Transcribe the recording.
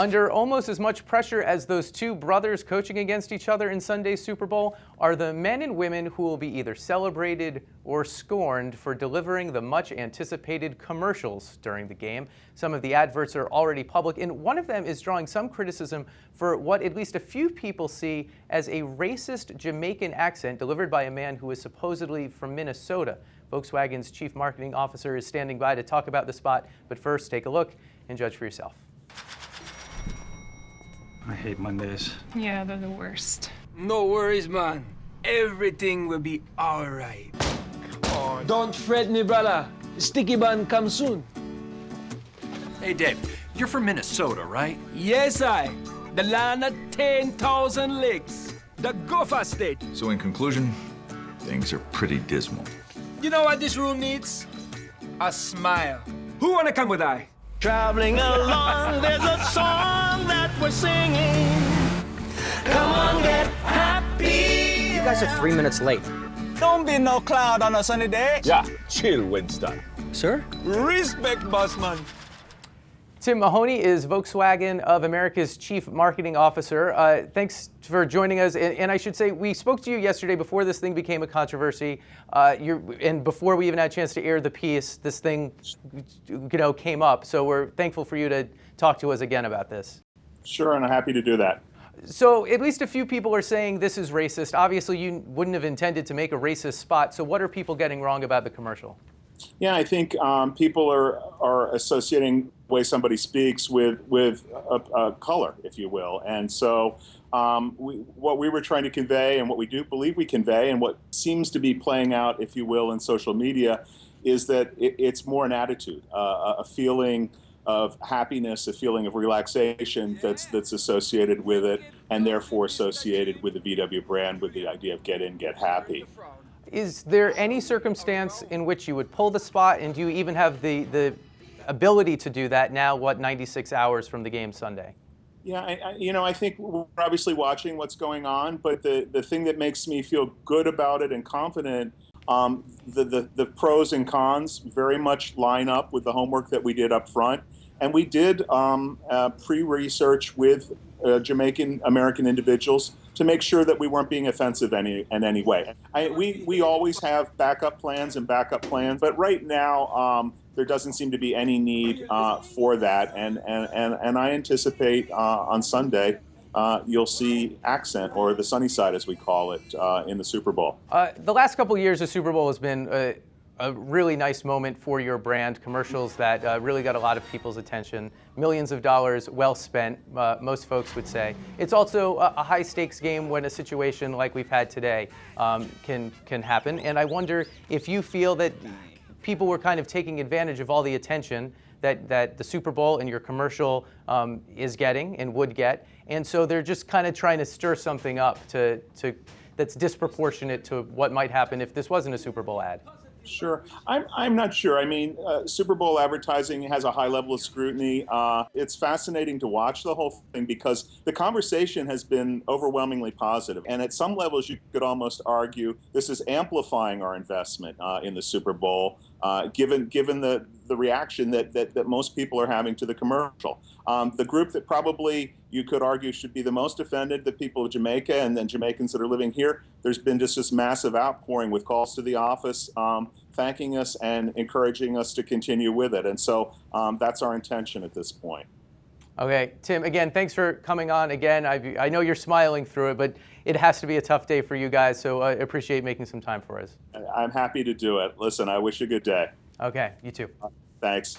Under almost as much pressure as those two brothers coaching against each other in Sunday's Super Bowl are the men and women who will be either celebrated or scorned for delivering the much-anticipated commercials during the game. Some of the adverts are already public, and one of them is drawing some criticism for what at least a few people see as a racist Jamaican accent delivered by a man who is supposedly from Minnesota. Volkswagen's chief marketing officer is standing by to talk about the spot, but first, take a look and judge for yourself. I hate Mondays. Yeah, they're the worst. No worries, man. Everything will be all right. Come on. Don't fret me, brother. Sticky bun comes soon. Hey, Dave, you're from Minnesota, right? Yes, I. The land of 10,000 lakes. The Gopher State. So in conclusion, things are pretty dismal. You know what this room needs? A smile. Who wanna come with I? Traveling along, there's a song that we're singing. Come on, get happy. You guys are 3 minutes late. Don't be no cloud on a sunny day. Yeah, chill, Winston. Sir? Respect, bossman. Tim Mahoney is Volkswagen of America's chief marketing officer. Thanks for joining us. And I should say, we spoke to you yesterday before this thing became a controversy. And before we even had a chance to air the piece, this thing, came up. So we're thankful for you to talk to us again about this. Sure, and I'm happy to do that. So at least a few people are saying this is racist. Obviously, you wouldn't have intended to make a racist spot. So what are people getting wrong about the commercial? Yeah, I think people are associating the way somebody speaks with a color, if you will. And so what we were trying to convey and what we do believe we convey and what seems to be playing out, if you will, in social media is that it's more an attitude, a feeling of happiness, a feeling of relaxation that's associated with it and therefore associated with the VW brand, with the idea of get in, get happy. Is there any circumstance in which you would pull the spot, and do you even have the ability to do that now, 96 hours from the game Sunday? Yeah, I think we're obviously watching what's going on, but the thing that makes me feel good about it and confident, the pros and cons very much line up with the homework that we did up front. And we did pre-research with Jamaican American individuals to make sure that we weren't being offensive in any way. We always have backup plans, but right now there doesn't seem to be any need for that. And I anticipate on Sunday you'll see accent, or the sunny side as we call it, in the Super Bowl. The last couple of years, the Super Bowl has been a really nice moment for your brand. Commercials that really got a lot of people's attention. Millions of dollars well spent, most folks would say. It's also a high stakes game when a situation like we've had today can happen. And I wonder if you feel that people were kind of taking advantage of all the attention that the Super Bowl and your commercial is getting and would get. And so they're just kind of trying to stir something up that's disproportionate to what might happen if this wasn't a Super Bowl ad. Sure. I'm not sure. I mean, Super Bowl advertising has a high level of scrutiny. It's fascinating to watch the whole thing because the conversation has been overwhelmingly positive. And at some levels, you could almost argue this is amplifying our investment in the Super Bowl, given the reaction that most people are having to the commercial. The group that probably you could argue should be the most offended, the people of Jamaica and then Jamaicans that are living here. There's been just this massive outpouring with calls to the office, thanking us and encouraging us to continue with it. And so that's our intention at this point. Okay, Tim, again, thanks for coming on again. I know you're smiling through it, but it has to be a tough day for you guys, so I appreciate making some time for us. I'm happy to do it. Listen, I wish you a good day. Okay, you too. Thanks.